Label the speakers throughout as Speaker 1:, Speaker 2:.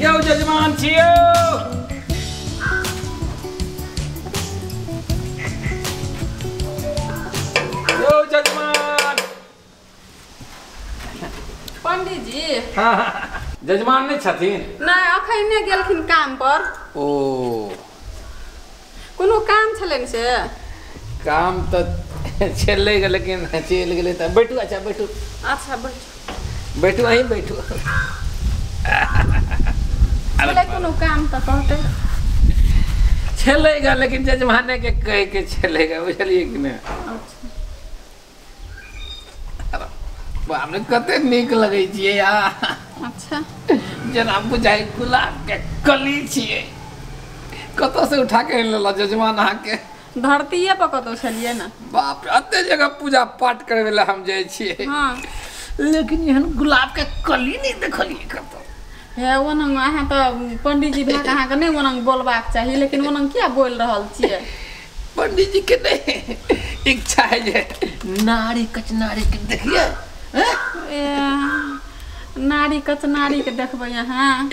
Speaker 1: यो जजमान छियो यो जजमान
Speaker 2: पंडित जी
Speaker 1: हाँ जजमान नहीं छथिन
Speaker 2: नहीं अखने गेलखिन काम पर
Speaker 1: ओ
Speaker 2: कोनो काम छलन से
Speaker 1: काम तो चले गए लेकिन चल गए तो बैठू अच्छा बैठू
Speaker 2: अच्छा बैठो
Speaker 1: बैठू अहीं बैठू
Speaker 2: चले कोनो काम तो कहते
Speaker 1: चलेगा लेकिन जजमाने के कह के चलेगा बुझलिए कि नहीं बाप रे कते नीक लगे छिए यार
Speaker 2: अच्छा
Speaker 1: जना बुझाई गुलाब के कली छिए कत से उठा के लेला जजमान अहाँ के
Speaker 2: धरतीये पर कतो छलिए ना
Speaker 1: बाप रे अते जगह पूजा पाठ करे वाला हम जाय छिए
Speaker 2: हां
Speaker 1: लेकिन यहन गुलाब के कली नहीं देखलिए कतो
Speaker 2: हे ओनंग अहाँ तो पंडित जी भाग अहाँ के नहीं ओनंग बोलबाक चाहिए लेकिन ओनंग क्या बोल रहल छिए
Speaker 1: पंडित जी के नहीं इच्छा है जे नारी कचनारी के देखिए
Speaker 2: नारी कचनारी के देखबै यहाँ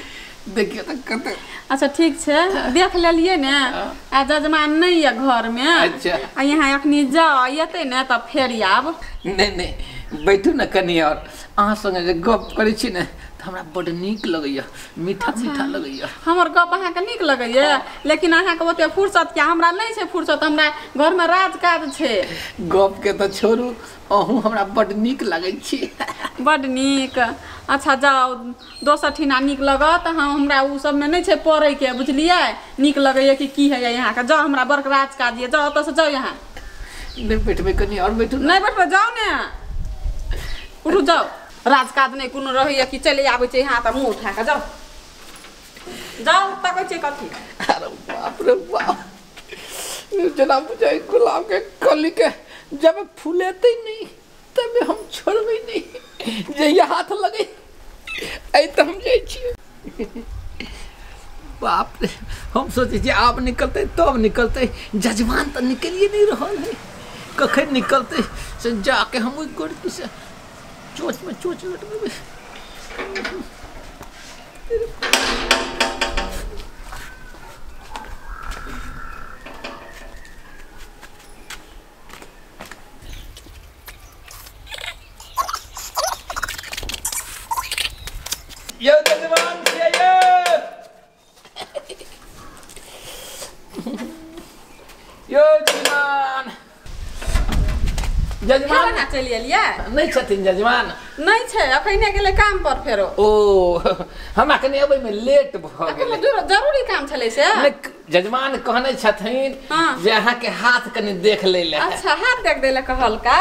Speaker 1: देखिए तो कते
Speaker 2: अच्छा ठीक छे देख लेलिए ने आ जजमान नहीं है घर में
Speaker 1: अच्छा
Speaker 2: आ यहाँ अखनी जाओ येते ने तब फेर आब
Speaker 1: नहीं नहीं बैठू न कनी और अहाँ संगे जे गप करै छी ने त हमरा बड नीक लगैया मीठा मीठा लगैया
Speaker 2: हमर गप अहाँ के नीक लगैया लेकिन अहाँ के ओते फुर्सत क्या हमरा नहीं छे फुर्सत हमरा घर में राजकाज छे
Speaker 1: गप के तो छोड़ू अहूँ हमरा बड नीक लगै छी
Speaker 2: बड नीक अच्छा जाओ दोसर ठिना नीक लगत हमरा उ सब में नहीं छे पढ़े के बुझलिए नीक लगैया कि की है यहाँ का जाओ हमरा बड़क राजकाज ये जाओ तो से जाओ यहाँ
Speaker 1: नहीं बैठबे कनी और बैठू
Speaker 2: नहीं बैठबे जाओ ने उठू जाओ राजकाज नहीं कोनो रहैया कि चले आबै छै यहाँ त मुंह उठा के जाओ जाओ तकै छै कथी
Speaker 1: अरे बाप रे बाप जना बुझाई गुलाब के कली के जब फूलेते नहीं तब हम छोड़बे नहीं जे ये हाथ लगे ऐ त हम जाय छी बाप रे हम सोचे छी आप निकलते तब निकलते जजमान तो निकलिए नहीं रहल है कखन निकलते से जाके हम ओइ गोड़ से चोच में चोच लटबे यो जजमान छिए यो जजमान जजमान
Speaker 2: ना चली एलिए
Speaker 1: नहीं छथिन जजमान
Speaker 2: नहीं छे अखने गेले काम पर फेरो
Speaker 1: ओ हमरा कने अबै में लेट भ गेलै
Speaker 2: जरूरी काम छले से
Speaker 1: जजमान कहने छथिन जे अहाँ के हाथ कने देख ले ले
Speaker 2: अच्छा हाथ देख देले कहल का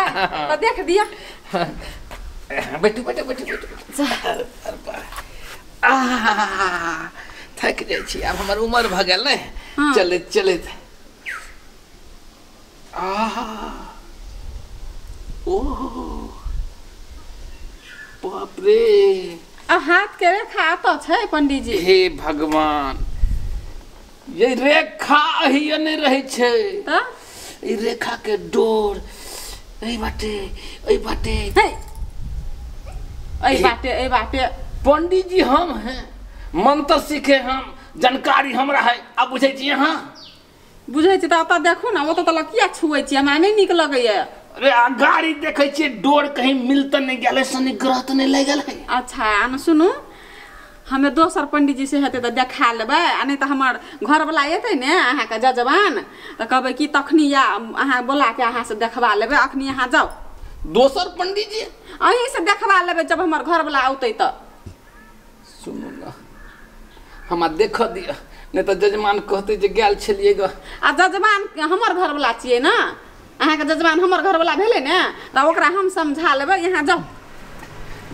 Speaker 2: तो देख दिया
Speaker 1: बैठू बैठू बैठू बैठू थक जाय छी अब हमर उम्र भ गेल ने चलैत चलैत ओह बाप रे
Speaker 2: हाथ के रेखा तो छै पंडित जी
Speaker 1: हे भगवान ये रेखा ही नहीं रहे छे
Speaker 2: त
Speaker 1: ई रेखा के डोर ए बाटे ए बाटे
Speaker 2: ए बाटे
Speaker 1: पंडित जी हम हैं मंत्र सीखे हम जानकारी हमरा है अब बुझे छी यहाँ
Speaker 2: बुझे छी त देखो ना वो तो किया छुए छी हमरा नहीं निक लगैया
Speaker 1: अरे गाड़ी देखे छी डोर कहीं मिलत नहीं गेले शनि ग्रह त नहीं लागल है
Speaker 2: अच्छा न सुनु हमें दोसर पंडित जी से हेते त देखा लेबै आ नहीं त हमर घर वाला एते ने अहाँ के जजमान त कहबै कि तखनी या अहाँ बोला के अहाँ से देखबा लेबै अखनी अहाँ जाओ
Speaker 1: दोसर पंडित जी
Speaker 2: अहीं से देखबा लेबै जब हमर घर वाला औते त
Speaker 1: सुनू ना हमरा देख दिया नहीं तो जजमान कहते जे गेल छलिए ग
Speaker 2: आ जजमान हमर घर वाला छिए ना अहाँ के जजमान हमर घर वाला भेले ने त ओकरा हम समझा लेबै यहाँ जाओ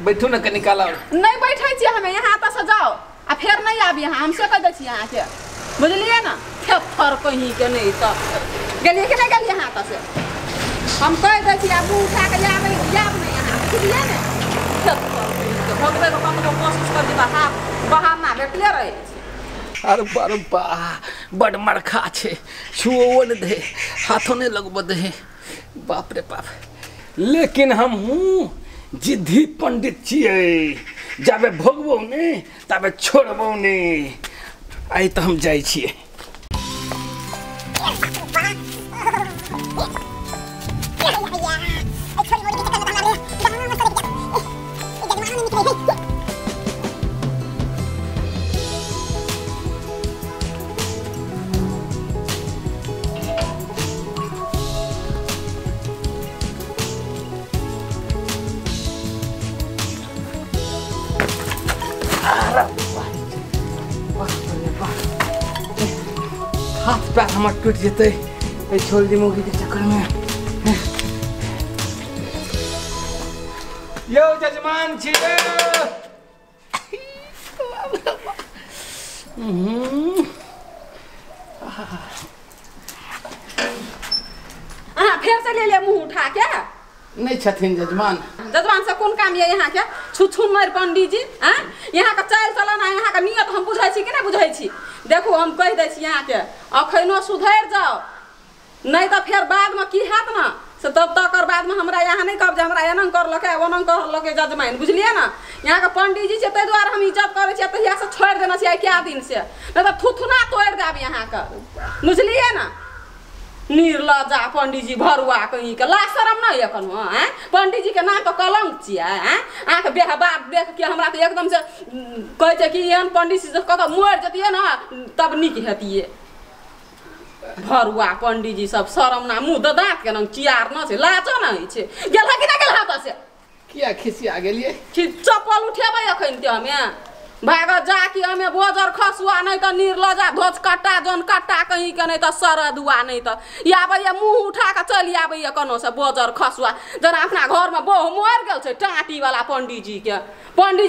Speaker 1: बैठू ना कनी काल और
Speaker 2: नहीं बैठे छी हमें यहाँ त से जाओ आ फिर नहीं आबी यहाँ हम से कह दै छी यहाँ के बुझलिए ना थर कहीं के नहीं त गेलिए कि नहीं गेलिए यहाँ त से हम कह दै छी आबू उठा के आबै जाब नहीं यहाँ बुझलिए ने भगवे को कतबो कोशिश कर दी बहाना भेटले रहे
Speaker 1: अरे बा बड़ मरखा छे छुओ न दे हाथों ने लगब दे बाप रे बाप लेकिन हम हूँ जिद्दी पंडित छिए जाबे भोगबो ने तबे छोड़बो ने। आई तो हम जाई छिए। हाथ पैर हमार टूट जेते छोड़ दी मौगी के चक्कर में। यो जजमान छिए।
Speaker 2: फिर से ले मुंह उठा के।
Speaker 1: नहीं छथिन जजमान।
Speaker 2: जजमान से कौन काम ये यहाँ के छुछुन मार पंडित जी। यहाँ का चाल चलन यहाँ का नियत हम बुझे छी कि नहीं बुझे छी। देखो हम कह दे छी यहाँ के अखनो सुधर जाओ नहीं तो फिर बाद में की हैत ना से तब तक बाद में हमरा यहाँ नहीं कब हमरा एनंग कर लके ओनंग कर लके जजमान बुझलिए ना। यहाँ का पंडित जी से ते द्वारा हम इज्जत करे छी तहिया से छोड़ देना चाहिए क्या दिन से नहीं तो थुथुना तोड़ देब यहाँ का बुझलिए ना। निर्लजा पंडित जी भरुआ कहीं के लाज शरम नहीं अपन हैं पंडित जी के नाम तो कलंक छिए हैं। आँख बेह बात देख के हमरा तो एकदम से कहे छै कि एहन पंडित जी कत मर जतिए ना तब निक हेतिए। भरुआ पंडित जी सब शरम ना मुँह दाँत के रंग चियार न छै लाजो नहीं छै। गेल कि ना गेल हाथ से
Speaker 1: किया खिसिया गेलिए
Speaker 2: चप्पल उठेबै अखन ते हमें भाग जा कि हमें बोजर खसुआ नहीं तो निर्लजा धोच कट्टा जन कट्टा कहीं के नहीं तो सरदुआ नहीं तो आबैया मुँह उठा के चली आबैया कनो से बोजर खसुआ जना अपना घर में बहु मर गेल छै टाँटी वाला पंडित जी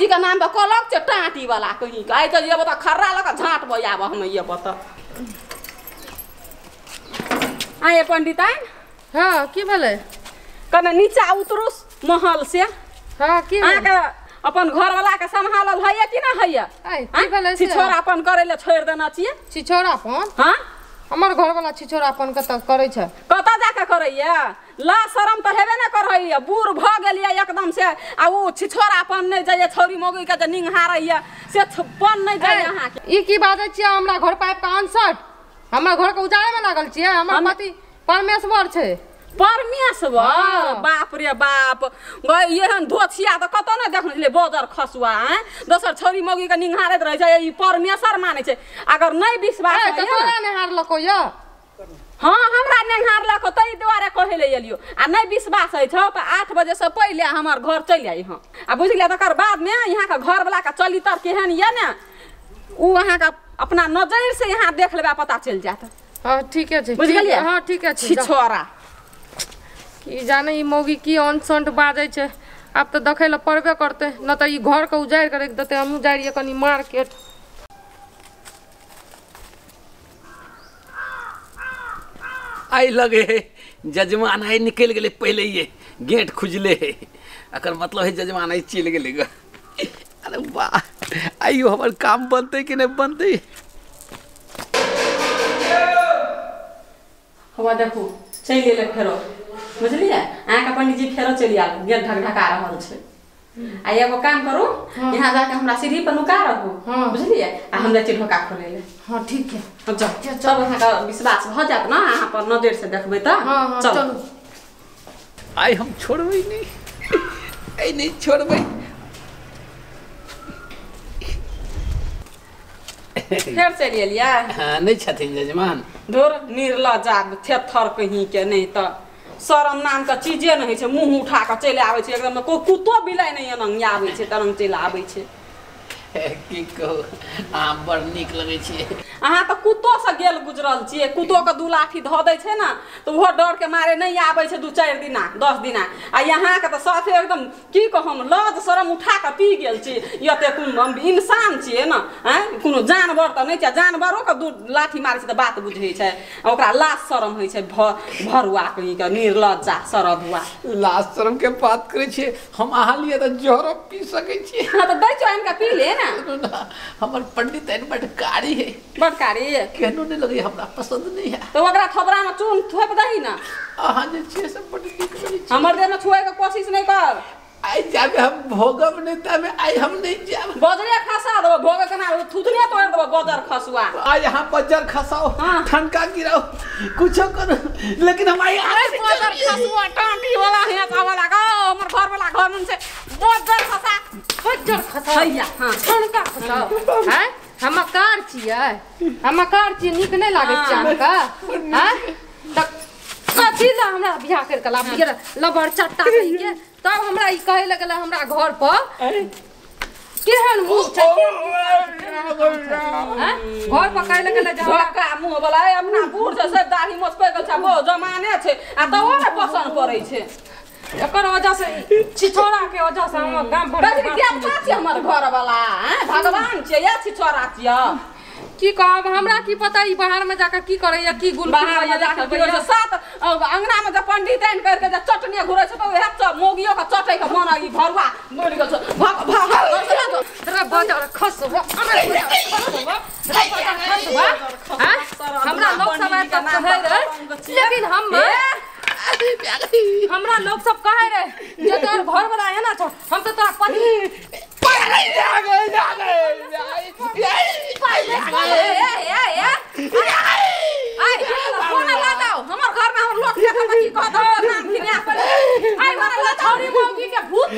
Speaker 2: के नाम तो कलक छै टाँटी वाला कहीं के। आई तो ये बता खर्रा लगा झाँट बो आब हम ये बता आए पंडित आए।
Speaker 3: हाँ की भेलै
Speaker 2: कने नीचा उतरुस महल से।
Speaker 3: हाँ की
Speaker 2: अपन घर वाला के संभालल है कि ना है छिछोरा अपन करे ले छोड़ देना चाहिए।
Speaker 3: छिछोरापन
Speaker 2: हाँ
Speaker 3: हमर घर वाला छिछोरापन कत करे छै
Speaker 2: कत जाके करैया ला शरम तो हेबे ना करैया बूढ़ भ गेलिया एकदम से आ उ छिछोरापन नहीं जाइए छौरी मौगी के जे निंघारैया से पन नहीं जाइए। अहाँ के
Speaker 3: ई की बात छियै हमरा घर पाइप का अनसठ हमरा घर के उजाड़े में लागल छियै। हमर पति परमेश्वर छै
Speaker 2: परमेश्वर बाप रे बाप एहन धोछिया तो कत नहीं देखने बोजर खसुआ है दोसर छौरी मौगी के निंघारैत रहे छै ई परमेश्वर माने छै। अगर नहीं विश्वास हाँ हमरा निंघार लको तै द्वारे कहे ले एलियो आ नहीं विश्वास है तो 8 बजे से पहले हमार घर चल आई हाँ आ बुझलिए तकर बाद में यहाँ का घर वाला का चलितर केहन ये ना उ अहाँ का अपना नजर से यहाँ देख लेबा पता चल जाता।
Speaker 3: हाँ ठीक है
Speaker 2: बुझ गेलिए।
Speaker 3: हाँ ठीक है
Speaker 2: छिछोरा
Speaker 3: की जाने ई मौगी की अनसंट बाजे छै अब तो देखे ला पड़बे करते न तो ई घर के उजाड़ कर देते हम उजाड़िए कनी मार्केट।
Speaker 1: आई लगे जजमान आई निकल गए पहले ये गेट खुजले है अकर मतलब है जजमान आई चल गए। अरे वाह आइयो हमार काम बनते कि नहीं बनते।
Speaker 2: हवा देखो चल ले फेरो बुझलिए अहाँ का पंडित जी फेरो चली आल गेट ढकढका रहल छै। आ एगो काम करू यहाँ जाके हमरा सीढ़ी पर नुका रहू बुझलिए आ हमरा ढोका खोले ले।
Speaker 3: हाँ ठीक है
Speaker 2: तब अहाँ का विश्वास भ जात ना अहाँ पर नजर से देखबै त चल
Speaker 1: आई हम छोड़बै नहीं आई नहीं छोड़बै।
Speaker 2: फेर चलि एलिया
Speaker 1: हाँ नहीं छथिन जजमान
Speaker 2: धुर निर्लजा थेथर कहीं के नहीं तो शरम नाम का चीजे नहीं है मुँह उठा के चले आवे छै एकदम कोई कुत्तो बिलाई नहीं एनंग आवे छै तरंग चले आवे छै।
Speaker 1: की कहू अहाँ बड़ नीक लगै छियै।
Speaker 2: अहाँ तो कुत्तो से गेल गुजरल छियै कुत्तो के 2 लाठी धऽ दै छै ना तो वो डर के मारे नहीं आवे छै 2-4 दिना 10 दिना आ यहाँ के तो साथे एकदम की कहम लाज शरम उठा के पी गेल छी यते कोन इंसान छियै ना हैं कोनो जानवर तो नहीं छै जानवरो के 2 लाठी मारे छै तो बात बुझै छै ओकरा लाज शरम होइ छै भरुआ कहीं के निर्लज्जा सरदुआ
Speaker 1: लाज शरम के बात करे छियै हम अहाँ लिए तो जहर पी सकै छियै।
Speaker 2: हां तो दै छ इनका पी ले ना
Speaker 1: हमर पंडित एन बटकारी है
Speaker 2: बटकारी
Speaker 1: केनो नहीं लगे हमरा पसंद नहीं है
Speaker 2: तो ओकरा थोबरा में चून थोप दही ना
Speaker 1: अहाँ जे छियै सब बड़ नीक लगै छै।
Speaker 2: हमर देह में छुए के कोशिश नहीं कर
Speaker 1: आई जाबे हम भोगम नहीं तब आई हम नहीं जाब
Speaker 2: बजरे खसा दो भोगे कना थुतने तोड़ दो बजर खसुआ
Speaker 1: आ यहाँ बजर खसाओ ठनका गिराओ कुछ करो लेकिन हम आई
Speaker 2: बजर खसुआ टांटी वाला है वाला का हमर घर वाला घर में से बजर खसा भैया हां
Speaker 3: ठनका खसाओ हैं हम कार छियै निक नहीं लागे छै अहाँका हैं त कथी ला हमरा बियाह कर के लाभ दिए लबर चट्टा कहि के तब हमरा ई कहे लगल हमरा घर पर केहन मुंह छै हैं घर पर कहे लगल जे
Speaker 2: का मुंह वाला अपना बूढ़ से दाढ़ी मोछ पे गल छै वो जमाने छै आ तो ओरे पसंद पड़ै छै
Speaker 3: एकर वजह से छिछोरा के वजह से हम गांव भर
Speaker 2: बजरी के पाछे हमर घर वाला हैं भगवान छै या छिछोरा छियै
Speaker 3: की कहब हमरा की पता ई बाहर में जाकर की करे या की गुल
Speaker 2: बाहर में जाकर की सात अंगना में जब पंडित आइन करके जब चटनी घुरे छै तो ओहे सब मोगियो का चटै के मन ई भरुआ बोल गल छ भाग
Speaker 3: तेरा बजर खसवा हमरा लोग सब आके कहे रहे लेकिन हमरा लोग सब कहे रहे जे तोर घर वाला है ना हम तो तोरा पति
Speaker 2: कोना लगाओ हमर घर में हम लोग देखत की कहत नाम खिनिया पर आई मारे ला छोरी मौगी के भूत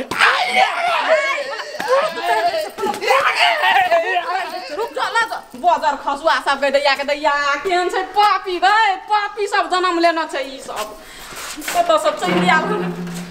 Speaker 2: रुक जा ला बजर खसुआ सब के दैया केहन छै पापी गए पापी सब जन्म लेना छै ई सब कत सब चल गेल